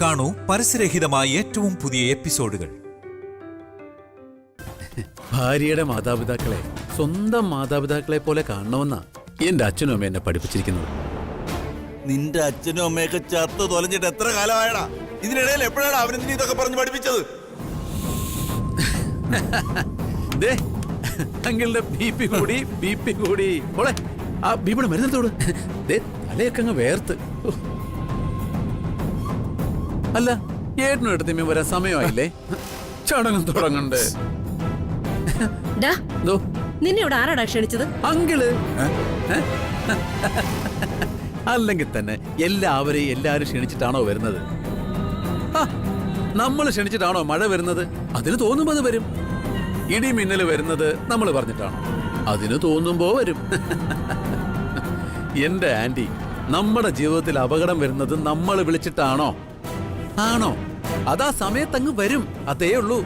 കാണൂ പരസ്യരഹിതമായ ഏറ്റവും പുതിയ എപ്പിസോഡുകൾ. ഭാര്യയുടെ മാതാപിതാക്കളെ സ്വന്തം മാതാപിതാക്കളെ പോലെ കാണണമെന്നാ എന്റെ അച്ഛനും അമ്മ എന്നെ പഠിപ്പിച്ചിരിക്കുന്നത്. നിന്റെ അച്ഛനും അമ്മയൊക്കെ ചത്ത് തൊലഞ്ഞിട്ട് എത്ര കാലമായടാ? ഇതിനിടയിൽ എപ്പോഴാണ് അവനെന്തിനും ഇതൊക്കെ പറഞ്ഞു പഠിപ്പിച്ചത്? അങ്കിളുടെ ബി പി കൂടി മോളെ, ആ ബീപിയുടെ മരുന്നത്തോട് തലയൊക്കെ അങ്ങ് വേർത്ത്. അല്ല, ഏട്ടനും എടുത്തമ്മയും വരാൻ സമയമായില്ലേ? ചടങ്ങും തുടങ്ങണ്ടേ? നിന്നെ ഇവിടെ ആരാടാ ക്ഷണിച്ചത്? അങ്കിള്. അല്ലെങ്കിൽ തന്നെ എല്ലാവരും ക്ഷണിച്ചിട്ടാണോ വരുന്നത്? നമ്മൾ ക്ഷണിച്ചിട്ടാണോ മഴ വരുന്നത്? അതിന് തോന്നുമ്പോ അത് വരും. ഇടി മിന്നല് വരുന്നത് നമ്മൾ പറഞ്ഞിട്ടാണോ? അതിന് തോന്നുമ്പോ വരും. എന്റെ ആന്റി, നമ്മുടെ ജീവിതത്തിൽ അപകടം വരുന്നത് നമ്മൾ വിളിച്ചിട്ടാണോ? ആണോ? അതാ സമയത്തങ്ങ് വരും, അതേ ഉള്ളൂ.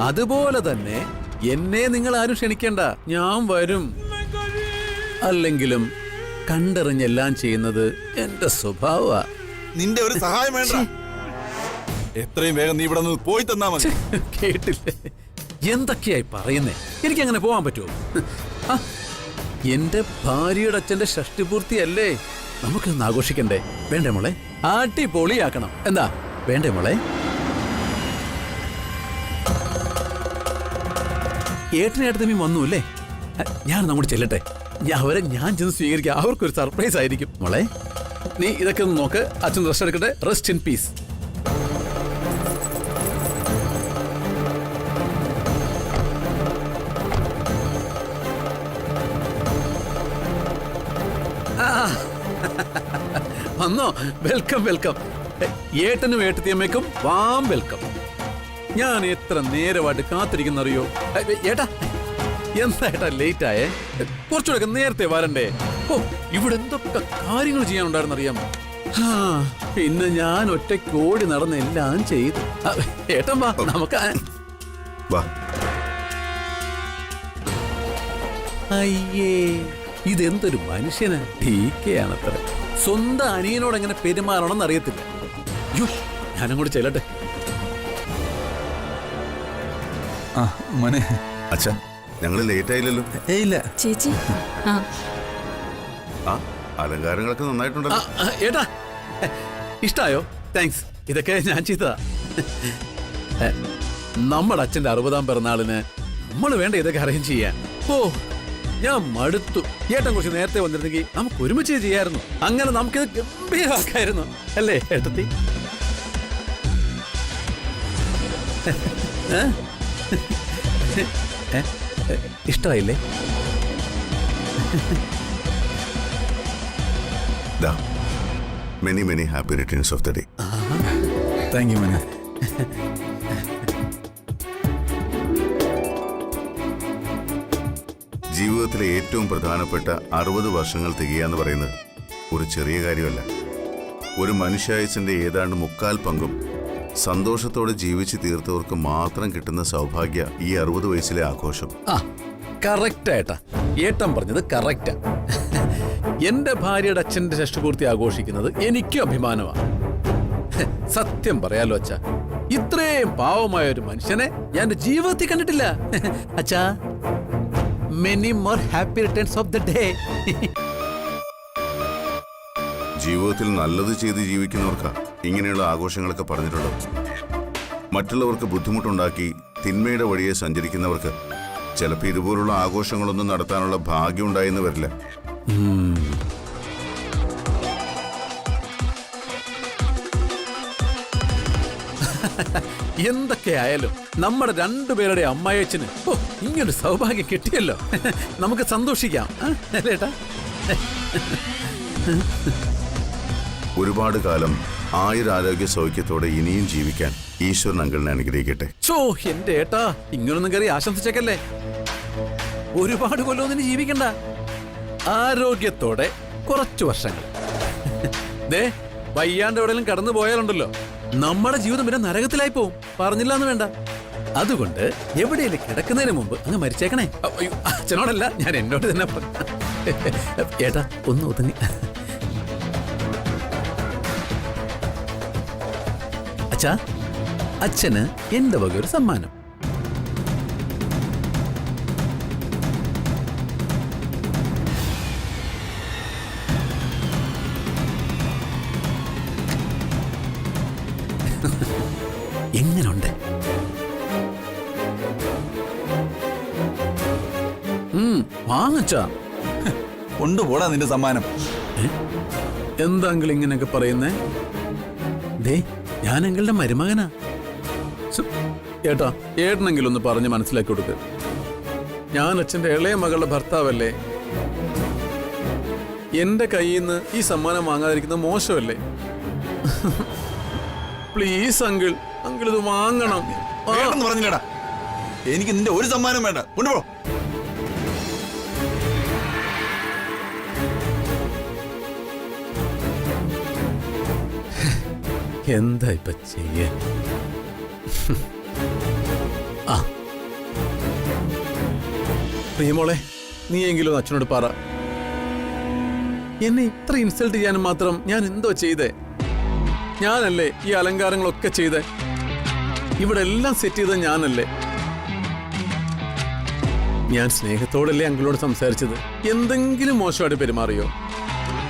അതുപോലെ തന്നെ എന്നെ നിങ്ങൾ ആരും ക്ഷണിക്കണ്ട, ഞാൻ വരും. അല്ലെങ്കിലും കണ്ടറിഞ്ഞെല്ലാം ചെയ്യുന്നത് എന്റെ സ്വഭാവ. നിന്റെ ഒരു സഹായം വേണ്ട, എത്രയും വേഗം നീ ഇവിടെ നിന്ന് പോയി തന്നാ മതി. കേട്ടില്ലേ എന്തൊക്കെയായി പറയുന്നേ? എനിക്ക് അങ്ങനെ പോവാൻ പറ്റുമോ? എന്റെ ഭാര്യയുടെ അച്ഛന്റെ ഷഷ്ടിപൂർത്തിയല്ലേ, നമുക്കൊന്ന് ആഘോഷിക്കണ്ടേ? വേണ്ടേ മോളെ? പൊളിയാക്കണം. എന്താ വേണ്ടേ മോളെ? ഏട്ടനേട്ടത്തമ്മയും വന്നു അല്ലേ? ഞാൻ അങ്ങോട്ട് ചെല്ലട്ടെ. അവരെ ഞാൻ ചെന്ന് സ്വീകരിക്കാം. അവർക്കൊരു സർപ്രൈസ് ആയിരിക്കും. മോളെ, നീ ഇതൊക്കെ ഒന്ന് നോക്ക്. അച്ഛൻ റെസ്റ്റ് എടുക്കട്ടെ. Rest in peace. വന്നോ? Welcome welcome. ഏട്ടനും ഏട്ടത്തിയമ്മയ്ക്കും വാം വെൽക്കം. ഞാൻ എത്ര നേരമായിട്ട് കാത്തിരിക്കുന്നറിയോ? ഏട്ടാ, എന്താ ഏട്ടാ ലേറ്റ് ആയേ? കുറച്ചുകൂടെ നേരത്തെ വരണ്ടേ? ഓ, ഇവിടെ എന്തൊക്കെ കാര്യങ്ങൾ ചെയ്യാനുണ്ടായിരുന്നറിയാം. പിന്നെ ഞാൻ ഒറ്റയ്ക്ക് ഓടി നടന്ന് എല്ലാം ചെയ്തു. ഏട്ടൻ വാ, നമുക്ക്. അയ്യേ, ഇതെന്തൊരു മനുഷ്യനാ. ടീക്കയാണത്ര. സ്വന്തം അനിയനോട് എങ്ങനെ പെരുമാറണം എന്നറിയത്തില്ല. ഞാനങ്ങോട്ട് ചെല്ലട്ടെ. അച്ഛാ, ഞങ്ങള് ലേറ്റ് ആയില്ലല്ലോ? ഇല്ല ചേച്ചി. അലങ്കാരങ്ങളൊക്കെ നന്നായിട്ടുണ്ടല്ലോ. ഏട്ടാ, ഇഷ്ടായോ? താങ്ക്സ്. ഇതൊക്കെ ഞാൻ ചെയ്തതാ. നമ്മുടെ അച്ഛന്റെ 60ാം പിറന്നാളിന് നമ്മൾ വേണ്ട ഇതൊക്കെ അറേഞ്ച് ചെയ്യാൻ. ഓ, ഞാൻ മടുത്തു. ഏട്ടൻ കുറച്ച് നേരത്തെ വന്നിരുന്നെങ്കിൽ നമുക്ക് ഒരുമിച്ച് ചെയ്യായിരുന്നു. അങ്ങനെ നമുക്കിത് ഗംഭീരമാക്കായിരുന്നു, അല്ലേ ഏട്ടത്തി? ഇഷ്ടമായില്ലേ? Many many happy returns of the day. Thank you മന. ജീവിതത്തിലെ ഏറ്റവും പ്രധാനപ്പെട്ട 60 വർഷങ്ങൾ തികയാന്ന് പറയുന്നത് ഒരു ചെറിയ കാര്യമല്ല. ഒരു മനുഷ്യായുസിന്റെ ഏതാണ്ട് 3/4 പങ്കും സന്തോഷത്തോടെ ജീവിച്ചു തീർത്തവർക്ക് മാത്രം കിട്ടുന്ന സൗഭാഗ്യ ഈ 60 വയസ്സിലെ ആഘോഷം. കറക്റ്റ് ഏട്ടാ, ഏട്ടൻ പറഞ്ഞത് കറക്റ്റാ. എന്റെ ഭാര്യയുടെ അച്ഛന്റെ ഷഷ്ടിപൂർത്തി ആഘോഷിക്കുന്നത് എനിക്കും അഭിമാനമാണ്. സത്യം പറയാലോ അച്ഛാ, ഇത്രയും പാവമായ ഒരു മനുഷ്യനെ ഞാൻ ജീവിതത്തിൽ കണ്ടിട്ടില്ല. അച്ഛാ, many more happy returns of the day. ജീവിതത്തിൽ നല്ലത് ചെയ്ത് ജീവിക്കുന്നവർക്കാ ഇങ്ങനെയുള്ള ആഘോഷങ്ങളൊക്കെ പറഞ്ഞിട്ടുള്ളത്. മറ്റുള്ളവർക്ക് ബുദ്ധിമുട്ടുണ്ടാക്കി തിന്മയുടെ വഴിയെ സഞ്ചരിക്കുന്നവർക്ക് ചിലപ്പോൾ ഇതുപോലുള്ള ആഘോഷങ്ങളൊന്നും നടത്താനുള്ള ഭാഗ്യം ഉണ്ടായെന്ന് വരില്ല. എന്തൊക്കെയായാലും നമ്മുടെ രണ്ടുപേരുടെ അമ്മായച്ചന് ഇങ്ങനൊരു സൗഭാഗ്യം കിട്ടിയല്ലോ. നമുക്ക് സന്തോഷിക്കാം, അല്ലേട്ടാ? ഒരുപാട് കാലം ആയുരാരോഗ്യ സൗഖ്യത്തോടെ ഇനിയും ജീവിക്കാൻ ഈശ്വരൻ അങ്കിളിനെ അനുഗ്രഹിക്കട്ടെ. എന്റെ ഏട്ടാ, ഇങ്ങനൊന്നും കയറി ആശംസിച്ചേക്കല്ലേ. ഒരുപാട് കൊല്ലമൊന്നും ജീവിക്കണ്ട. ആരോഗ്യത്തോടെ കുറച്ചു വർഷങ്ങൾ. വയ്യാണ്ട് എവിടെയെങ്കിലും കടന്നു പോയാലുണ്ടല്ലോ, നമ്മുടെ ജീവിതം പിന്നെ നരകത്തിലായി പോവും. പറഞ്ഞില്ലാന്ന് വേണ്ട. അതുകൊണ്ട് എവിടെയെങ്കിലും കിടക്കുന്നതിന് മുമ്പ് അങ്ങ് മരിച്ചേക്കണേ. അച്ഛനോടല്ല, ഞാൻ എന്നോട് തന്നെ പറഞ്ഞു. ഏട്ടാ, ഒന്ന് ഒതുങ്ങി. അച്ഛാ, അച്ഛന് എന്റെ വക ഒരു സമ്മാനം. എങ്ങനുണ്ട്? വാങ്ങച്ചാ. കൊണ്ടുപോടാ നിന്റെ സമ്മാനം. എന്താ അങ്കിൾ ഇങ്ങനെയൊക്കെ പറയുന്നേ? ദേ, ഞാൻ അങ്കിളുടെ മരുമകനാ. ഏട്ടാ, ഏട്ടനെങ്കിലും ഒന്ന് പറഞ്ഞ് മനസ്സിലാക്കി കൊടുക്ക്. ഞാൻ അച്ഛന്റെ ഇളയ മകളുടെ ഭർത്താവല്ലേ? എന്റെ കയ്യിൽ നിന്ന് ഈ സമ്മാനം വാങ്ങാതിരിക്കുന്നത് മോശമല്ലേ? പ്ലീസ് അങ്കിൾ, അങ്കിൾ ഇത് വാങ്ങണം. വേണ്ടെന്ന് പറഞ്ഞില്ലടാ. എനിക്ക് നിന്റെ ഒരു സമ്മാനം വേണ്ട. കൊണ്ടുപോ. എന്താ ഇപ്പൊ ചെയ്യേ? ആ, പ്രിയമോളെ, നീയെങ്കിലും അച്ഛനോട് പറ. എന്നെ ഇത്ര ഇൻസൾട്ട് ചെയ്യാനും മാത്രം ഞാൻ എന്തോ ചെയ്തേ? ഞാനല്ലേ ഈ അലങ്കാരങ്ങളൊക്കെ ചെയ്തേ? ഇവിടെ എല്ലാം സെറ്റ് ചെയ്തത് ഞാനല്ലേ? ഞാൻ സ്നേഹത്തോടല്ലേ അങ്കിളോട് സംസാരിച്ചത്? എന്തെങ്കിലും മോശമായിട്ട് പെരുമാറിയോ?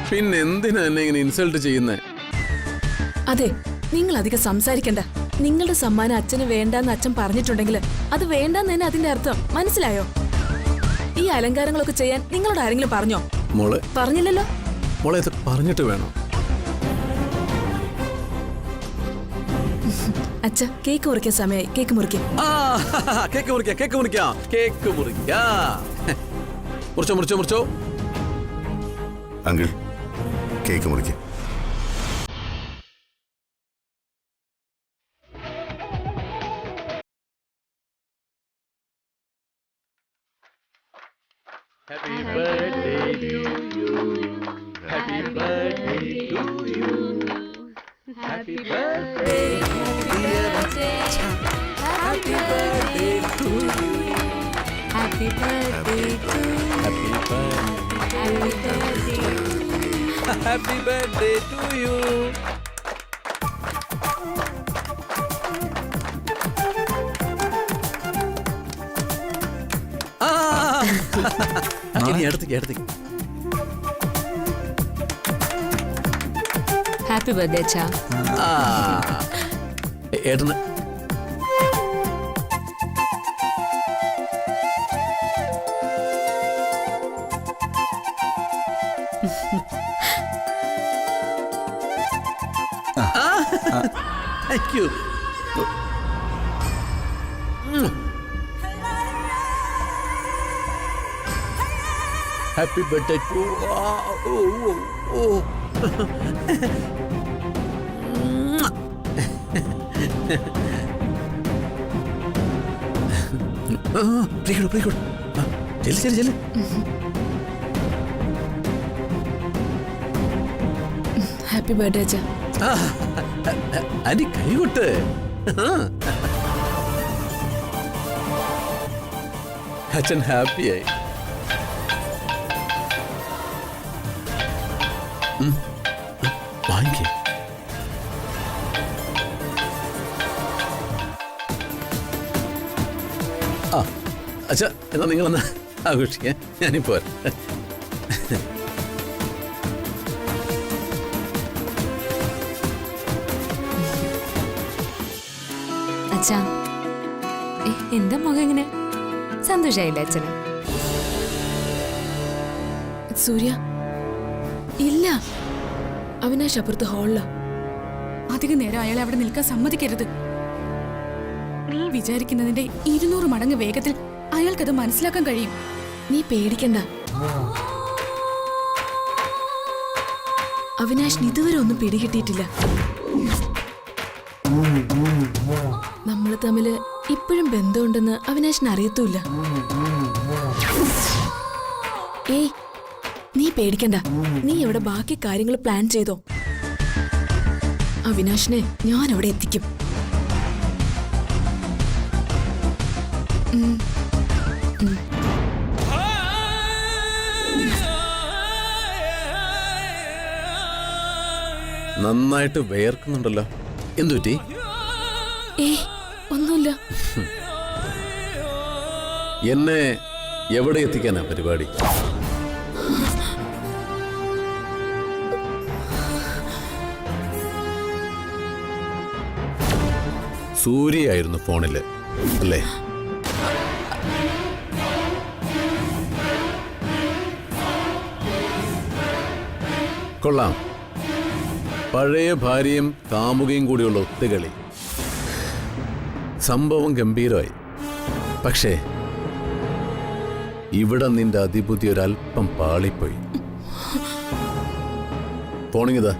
പിന്നെ എന്തിനാ എന്നെ ഇങ്ങനെ ഇൻസൾട്ട് ചെയ്യുന്നേ? അതെ, നിങ്ങൾ അധികം സംസാരിക്കണ്ട. നിങ്ങളുടെ സമ്മാനം അച്ഛന് വേണ്ടാന്ന് അച്ഛൻ പറഞ്ഞിട്ടുണ്ടെങ്കിൽ അത് വേണ്ടാന്ന് തന്നെ അതിന്റെ അർത്ഥം. മനസ്സിലായോ? ഈ അലങ്കാരങ്ങളൊക്കെ ചെയ്യാൻ നിങ്ങളോട് ആരെങ്കിലും പറഞ്ഞോ? മോളെ, പറഞ്ഞില്ലല്ലോ. മോളെ, ഇത് പറഞ്ഞിട്ട് വേണോ? അച്ഛ, കേക്ക് മുറിക്കാൻ സമയമായി. കേക്ക് മുറിക്കാം. കേക്ക് മുറിക്കാം, കേക്ക് മുറിക്കാം, കേക്ക് മുറിക്കാം. മുറിച്ചോ, മുറിച്ചോ, മുറിച്ചോ. അങ്കിൾ, കേക്ക് മുറിക്കാം. Happy birthday to you. Happy birthday to you. Happy birthday, dear Acha. Happy birthday to you. Happy birthday to you. Happy birthday. Happy birthday to you. ഇനി അടുത്തേക്ക്, അടുത്തേക്ക്. ഹാപ്പി ബർത്ത്ഡേ അച്ഛാ. ഏട്ടന് thank you. Happy birthday to. Happy birthday അച്ഛാ. അനി കൈകൊട്ട്. അച്ഛൻ ഹാപ്പിയായി. വാങ്ങിക്കേ. ആ, അച്ഛാ, എന്നാ നിങ്ങളെന്നാ ആഘോഷിക്കാൻ. ഞാനിപ്പോ അച്ഛാ, എന്താ മുഖം ഇങ്ങനെ? സന്തോഷായില്ലേ അച്ഛന്? സൂര്യ ഇല്ല, അവിനാശ് അപ്പുറത്ത് ഹാളില. അധിക നേരം അയാളെ അവിടെ നിൽക്കാൻ സമ്മതിക്കരുത്. നീ വിചാരിക്കുന്നതിന്റെ 200 മടങ്ങ് വേഗത്തിൽ അയാൾക്കത് മനസ്സിലാക്കാൻ കഴിയും. നീ പേടിക്കണ്ട. അവിനാശിന് ഇതുവരെ ഒന്നും പിടികിട്ടിയിട്ടില്ല. നമ്മൾ തമ്മില് ഇപ്പോഴും ബന്ധമുണ്ടെന്ന് അവിനാശിന് അറിയത്തുമില്ല. ഏയ്, നീ പേടിക്കണ്ട. നീ ഇവിടെ ബാക്കി കാര്യങ്ങൾ പ്ലാൻ ചെയ്തോ. അവിനാശിനെ ഞാൻ അവിടെ എത്തിക്കും. നന്നായിട്ട് വേർക്കുന്നുണ്ടല്ലോ. എന്തുപറ്റി? ഏയ് ഒന്നുമില്ല. എന്നെ എവിടെ എത്തിക്കാനാ പരിപാടി? സൂര്യയായിരുന്നു ഫോണില് അല്ലേ? കൊള്ളാം. പഴയ ഭാര്യയും കാമുകയും കൂടിയുള്ള ഒത്തുകളി. സംഭവം ഗംഭീരമായി. പക്ഷേ ഇവിടെ നിന്റെ അതിബുദ്ധി ഒരല്പം പാളിപ്പോയി. ഫോണിങ്ങിതാ.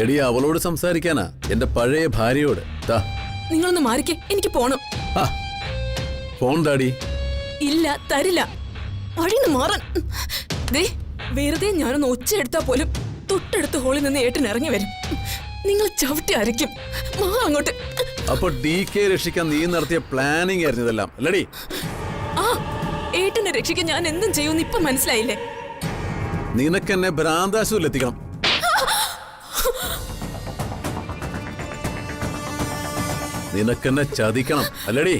എടിയ അവളോട് സംസാരിക്കാനാ, എന്റെ പഴയ ഭാര്യയോട്. നിങ്ങളൊന്ന് മാറിക്കേ, എനിക്ക് പോണം. ഫോൺ താടി. ഇല്ല, തരില്ല. വഴിന്ന് മാറാൻ. ദേ, വെറുതെ ഞാനൊന്ന് ഒച്ച എടുത്താ പോലും തൊട്ടടുത്ത ഹോളിൽ നിന്ന് ഏട്ടൻ ഇറങ്ങി വരും. നിങ്ങൾ ചവിട്ടി അരയ്ക്കും. അങ്ങോട്ട്. അപ്പൊ DK രക്ഷിക്കാൻ നീ നടത്തിയ പ്ലാനിങ് ആയിരുന്നു ഇതെല്ലാം അല്ലടി? ആ, ഏട്ടനെ രക്ഷിക്കാൻ ഞാൻ എന്തും ചെയ്യുമെന്ന് ഇപ്പൊ മനസ്സിലായില്ലേ? നിനക്കെന്നെ ഭ്രാന്താശുവിൽ എത്തിക്കണം. നിനക്കെന്നെ ചതിക്കണം അല്ലടി?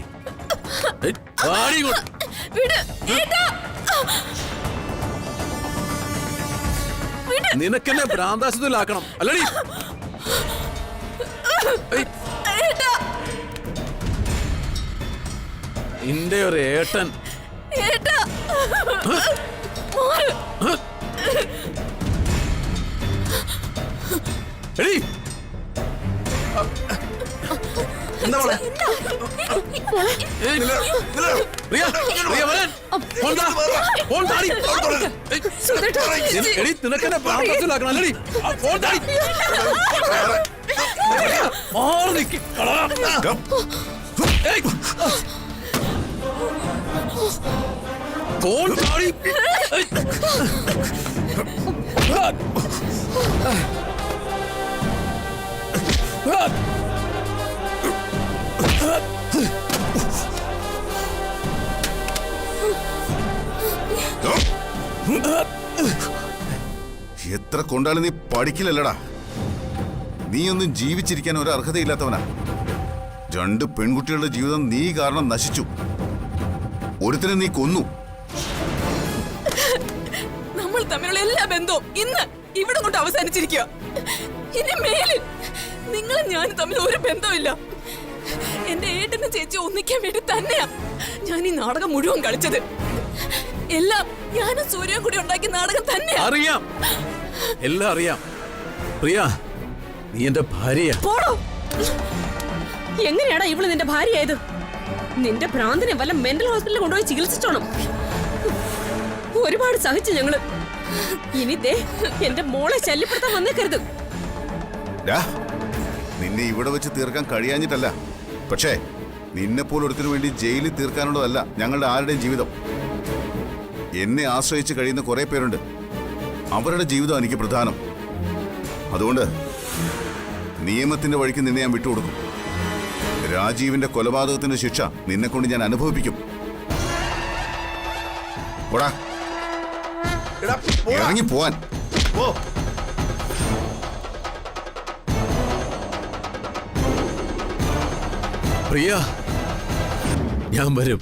നിനക്കെന്നെ ഭ്രാന്താശുവിലാക്കണം അല്ലടി? നിന്റെ ഒരു ഏട്ടൻ. എടി എന്താ മോളെ? നിനക്കെന്നെ ഭ്രാന്താശുവിലാക്കണം അല്ലടി? മാറി നിൽക്കി. ഫോൺ താടി. എത്ര കൊണ്ടാലും നീ പഠിക്കില്ലല്ലടാ. നീ ഒന്നും ജീവിച്ചിരിക്കാൻ ഒരു അർഹതയില്ലാത്തവനാ. 2 പെൺകുട്ടികളുടെ ജീവിതം നീ കാരണം നശിച്ചു. ഒരുത്തിനെ നീ കൊന്നു. നമ്മൾ തമ്മിലുള്ള എല്ലാ ബന്ധവും ഇന്ന് ഇവിടെ കൊണ്ട് അവസാനിച്ചിരിക്കുക. ഇനി മേലിൽ നിങ്ങളും ഞാനും തമ്മിൽ ഒരു ബന്ധമില്ല. എന്റെ ഏട്ടനും ചേച്ചി ഒന്നിക്കാൻ വേണ്ടി തന്നെയാ ഞാൻ ഈ നാടകം മുഴുവൻ കളിച്ചത്. എല്ലാം ഞാനും സൂര്യനും കൂടി ഉണ്ടാക്കിയ നാടകം തന്നെയാ. അറിയാം, എല്ലാം അറിയാം. പ്രിയ, നീ എന്റെ ഭാര്യയാ. പോടോ. എങ്ങനെയാടാ ഇവള് നിന്റെ ഭാര്യയായത്? നിന്റെ ഭ്രാന്തിനെ വല്ല മെന്റൽ ഹോസ്പിറ്റലിൽ കൊണ്ടുപോയി ചികിത്സിച്ചോണം. ഒരുപാട് സഹിച്ചു ഞങ്ങള്. ഇനി ദേ എന്റെ മോളെ ശല്യപ്പെടുത്താൻ വന്നേക്കരുത്. നിന്നെ ഇവിടെ വെച്ച് തീർക്കാൻ കഴിയാഞ്ഞിട്ടല്ല, പക്ഷേ നിന്നെപ്പോലെ ഒരുത്തിനു വേണ്ടി ജയിലിൽ തീർക്കാനുള്ളതല്ല ഞങ്ങളുടെ ആരുടെയും ജീവിതം. എന്നെ ആശ്രയിച്ച് കഴിയുന്ന കുറെ പേരുണ്ട്. അവരുടെ ജീവിതം എനിക്ക് പ്രധാനം. അതുകൊണ്ട് നിയമത്തിന്റെ വഴിക്ക് നിന്നെ ഞാൻ വിട്ടുകൊടുക്കും. രാജീവിന്റെ കൊലപാതകത്തിന്റെ ശിക്ഷ നിന്നെ കൊണ്ട് ഞാൻ അനുഭവിപ്പിക്കും. ഇറങ്ങി പോവാൻ. പ്രിയ, ഞാൻ വരും.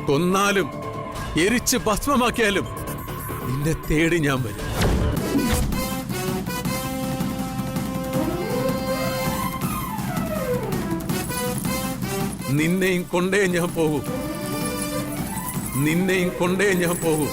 കൊന്നാലും എരിച്ച് ഭസ്മമാക്കിയാലും നിന്നെ തേടി ഞാൻ വരും. നിന്നെയും കൊണ്ടേ ഞാൻ പോകും. നിന്നെയും കൊണ്ടേ ഞാൻ പോകും.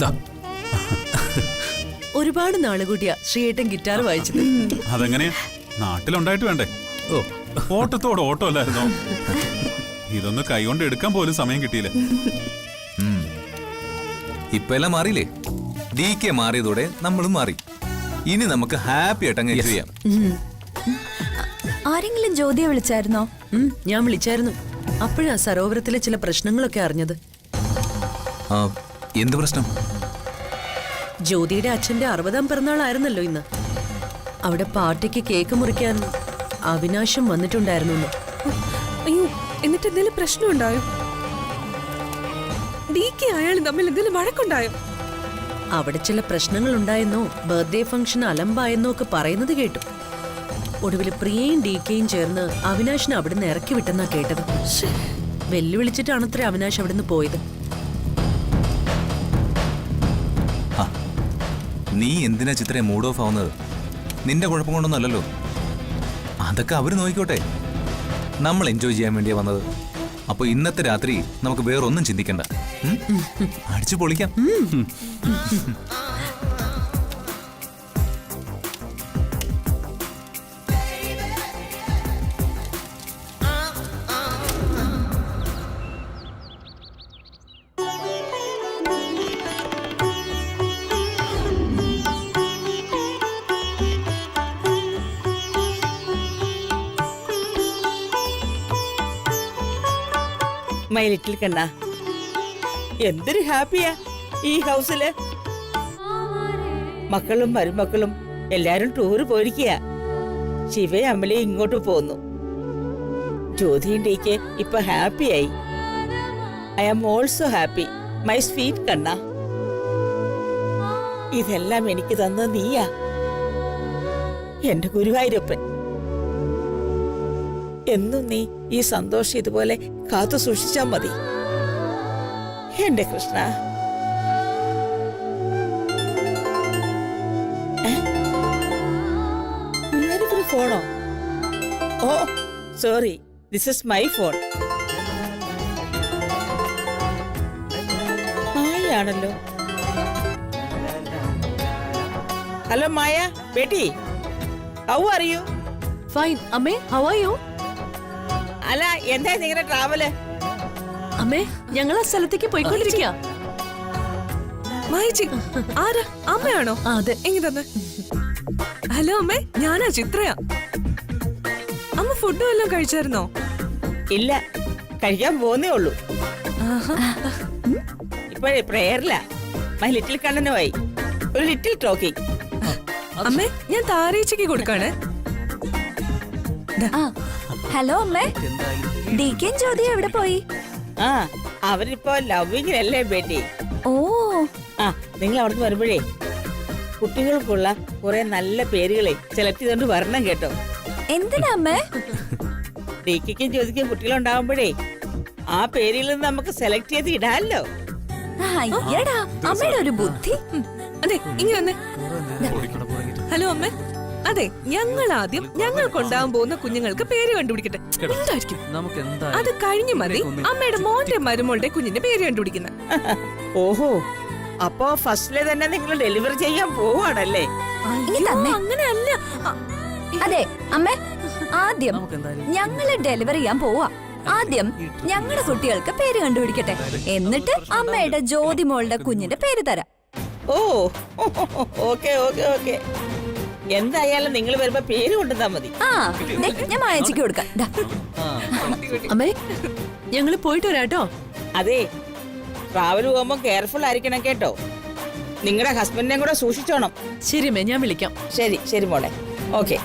ദാ, ഒരുപാട് നാള് കൂടിയാ ശ്രീയേട്ടൻ ഗിറ്റാർ വായിച്ചത്. അതെങ്ങനെയാ നാട്ടിലുണ്ടായിട്ട് വേണ്ടേ? ഓ ഓട്ടത്തോട് ഓട്ടം അല്ലായിരുന്നോ? ഇതൊന്ന് കൈകൊണ്ട് എടുക്കാൻ പോലും സമയം കിട്ടിയില്ല. ഇപ്പൊ എല്ലാം മാറിയില്ലേ? ഡി കെ മാറിയതോടെ നമ്മളും മാറി. ഇനി നമുക്ക് ഹാപ്പി ആയിട്ട് അങ്ങ് ചെയ്യാം. ആരെങ്കിലും ജ്യോതിയെ വിളിച്ചായിരുന്നോ? ഞാൻ വിളിച്ചായിരുന്നു. അപ്പോഴാ സരോവരത്തിലെ ചില പ്രശ്നങ്ങളൊക്കെ അറിഞ്ഞത്. ആ, എന്ത് പ്രശ്നം? ജ്യോതിയുടെ അച്ഛന്റെ 60ാം പിറന്നാളായിരുന്നല്ലോ ഇന്ന്. അവിടെ പാർട്ടിക്ക് കേക്ക് മുറിക്കാൻ അവിനാശം വന്നിട്ടുണ്ടായിരുന്നു. അയ്യോ, എന്നിട്ട് എന്തെങ്കിലും പ്രശ്നം ഉണ്ടായോ? ഡീക്ക് അയാളും തമ്മിൽ എന്തെങ്കിലും വഴക്കുണ്ടായോ? അവിടെ ചില പ്രശ്നങ്ങൾ ഉണ്ടായെന്നോ ബർത്ത്ഡേ ഫംഗ്ഷൻ അലമ്പായെന്നോ ഒക്കെ പറയുന്നത് കേട്ടു. ഒടുവിൽ പ്രിയയും ഡീക്കയും ചേർന്ന് അവിനാശിനെ അവിടുന്ന് ഇറക്കി വിട്ടെന്നാ കേട്ടത്. വെല്ലുവിളിച്ചിട്ടാണത്രേ അവിനാശ് അവിടുന്ന് പോയത്. നീ എന്തിനാ ചിത്രയെ മൂഡ് ഓഫ് ആവുന്നത്? നിന്റെ കുഴപ്പം കൊണ്ടൊന്നും അല്ലല്ലോ. അതൊക്കെ അവര് നോക്കിക്കോട്ടെ. നമ്മൾ എൻജോയ് ചെയ്യാൻ വേണ്ടിയാ വന്നത്. അപ്പൊ ഇന്നത്തെ രാത്രി നമുക്ക് വേറൊന്നും ചിന്തിക്കണ്ട. അടിച്ചു പൊളിക്കാം. മൈ ലിറ്റിൽ കണ്ണ, എന്തൊരു ഹാപ്പിയാ ഈ ഹൗസില്. മക്കളും മരുമക്കളും എല്ലാരും ടൂറ് പോയിരിക്കുക. ശിവയും അമ്മലയും ഇങ്ങോട്ട് പോന്നു. ജ്യോതിയുണ്ടേക്ക് ഇപ്പൊ ഹാപ്പിയായി. I am also happy my sweet കണ്ണ. ഇതെല്ലാം എനിക്ക് തന്ന നീയാ, എന്റെ ഗുരുവായൂരപ്പൻ. എന്നും നീ ഈ സന്തോഷം ഇതുപോലെ കാത്തു സൂക്ഷിച്ചാ മതി എന്റെ കൃഷ്ണ. ഫോണോ? Oh sorry, this is my phone. മായയാണല്ലോ. ഹലോ മായ, ബേട്ടി, ഹൗ ആർ യു? ഫൈൻ. അമ്മേ, ഹൗ ആർ യു? അല്ല, എന്താ നിങ്ങളുടെ ട്രാവല്? അമ്മേ, ഞങ്ങൾ ആ സ്ഥലത്തേക്ക് പോയിക്കൊണ്ടിരിക്കുക. ആരാ? അമ്മയാണോ? അതെ. എങ്കിൽ തന്നെ. ഹലോ അമ്മേ, ഞാനാ ചിത്രയാ. അമ്മ ഫുഡ് വല്ലതും കഴിച്ചായിരുന്നോ? ഇല്ല, കഴിക്കാൻ പോന്നേ ഉള്ളൂ. ഇപ്പോഴേ പ്രേയറില്ല. മൈ ലിറ്റിൽ കണ്ണനുമായി ഒരു ലിറ്റിൽ ടോക്കിംഗ്. അമ്മേ, ഞാൻ താരേച്ചിക്ക് കൊടുക്കാണ്. ഹലോ അമ്മേ, ഡീക്കൻ ജ്യോതി എവിടെ പോയി? ആ, അവരിപ്പോ ലവിങ്ങിലല്ലേ ബേട്ടി. ഓ, ആ, നിങ്ങൾ അവിടുന്ന് വരുമ്പോഴേ കുട്ടികൾക്കുള്ള കുറെ നല്ല പേരുകളെ സെലക്ട് ചെയ്തോണ്ട് വരണം കേട്ടോ. എന്തിനാ അമ്മേ? ഡീക്കും ജ്യോതിക്കും കുട്ടികളുണ്ടാവുമ്പോഴേ ആ പേരിൽ നിന്ന് നമുക്ക് സെലക്ട് ചെയ്ത് ഇടാമല്ലോ. അയ്യടാ, അമ്മയുടെ ഒരു ബുദ്ധി. അതെ, ഇങ്ങനെ വന്നേ. ഹലോ അമ്മേ, അതെ, ഞങ്ങൾ ആദ്യം ഞങ്ങൾക്കുണ്ടാവാൻ പോകുന്ന കുഞ്ഞുങ്ങൾക്ക് പേര് കണ്ടുപിടിക്കട്ടെ. എന്തായിരിക്കും? അത് കഴിഞ്ഞു മതി അമ്മയുടെ മോന്റെ മരുമോളുടെ കുഞ്ഞിന്റെ പേര് കണ്ടുപിടിക്കുന്നത്. ഓഹോ, അപ്പോ ഫസ്റ്റിലെ തന്നെ നിങ്ങൾ ഡെലിവറി ചെയ്യാൻ പോവാണല്ലേ? അങ്ങനെയല്ല. അതെ അമ്മേ, ആദ്യം ഞങ്ങള് ഡെലിവറി ചെയ്യാൻ പോവാ. ആദ്യം ഞങ്ങളുടെ കുട്ടികൾക്ക് പേര് കണ്ടുപിടിക്കട്ടെ, എന്നിട്ട് അമ്മയുടെ ജ്യോതി മോളുടെ കുഞ്ഞിന്റെ പേര് തരാം. ഓ, ഓക്കെ ഓക്കെ ഓക്കെ. എന്തായാലും നിങ്ങൾ വരുമ്പോ പേര് കൊണ്ടുവന്നാ മതി. ആ, ഞാൻ മായച്ചിക്ക് കൊടുക്കാം. അമ്മേ, ഞങ്ങൾ പോയിട്ട് വരാട്ടോ. അതെ, ട്രാവൽ പോകുമ്പോ കെയർഫുൾ ആയിരിക്കണം കേട്ടോ. നിങ്ങളുടെ ഹസ്ബൻഡിനെ കൂടെ സൂക്ഷിച്ചോണം. ശരി അമ്മേ, ഞാൻ വിളിക്കാം. ശരി ശരി മോളെ, ഓക്കെ.